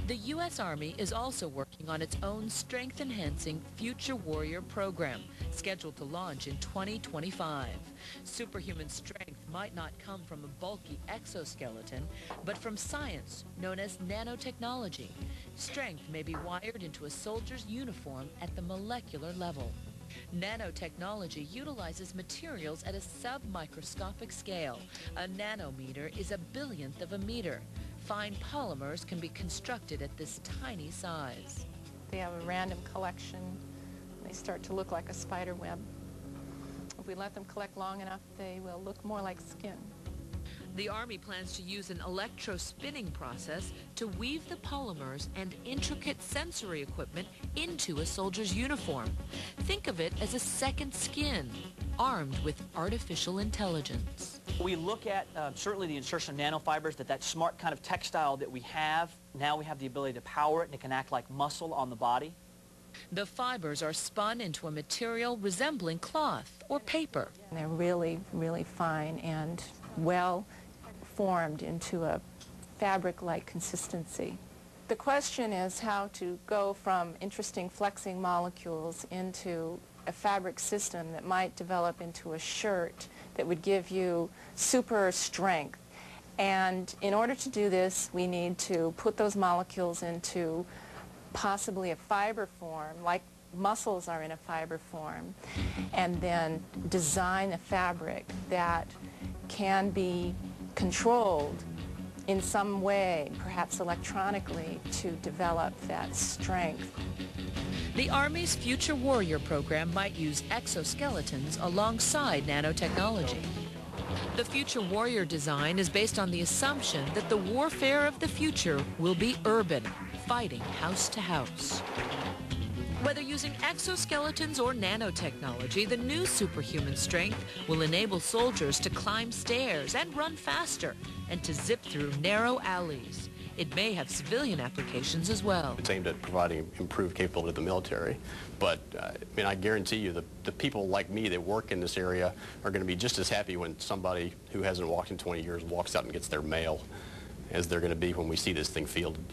The U.S. Army is also working on its own strength-enhancing Future Warrior program, scheduled to launch in 2025. Superhuman strength might not come from a bulky exoskeleton, but from science known as nanotechnology. Strength may be wired into a soldier's uniform at the molecular level. Nanotechnology utilizes materials at a submicroscopic scale. A nanometer is a billionth of a meter. Fine polymers can be constructed at this tiny size. They have a random collection. They start to look like a spider web. If we let them collect long enough, they will look more like skin. The Army plans to use an electrospinning process to weave the polymers and intricate sensory equipment into a soldier's uniform. Think of it as a second skin, armed with artificial intelligence. We look at certainly the insertion of nanofibers, that smart kind of textile that we have. Now we have the ability to power it, and it can act like muscle on the body. The fibers are spun into a material resembling cloth or paper. And they're really, really fine and well formed into a fabric-like consistency. The question is how to go from interesting flexing molecules into a fabric system that might develop into a shirt that would give you super strength. And in order to do this, we need to put those molecules into possibly a fiber form, like muscles are in a fiber form, and then design a fabric that can be controlled in some way, perhaps electronically, to develop that strength. The Army's Future Warrior program might use exoskeletons alongside nanotechnology. The Future Warrior design is based on the assumption that the warfare of the future will be urban, fighting house to house. Whether using exoskeletons or nanotechnology, the new superhuman strength will enable soldiers to climb stairs and run faster and to zip through narrow alleys. It may have civilian applications as well. It's aimed at providing improved capability to the military, but I guarantee you the people like me that work in this area are going to be just as happy when somebody who hasn't walked in 20 years walks out and gets their mail as they're going to be when we see this thing fielded.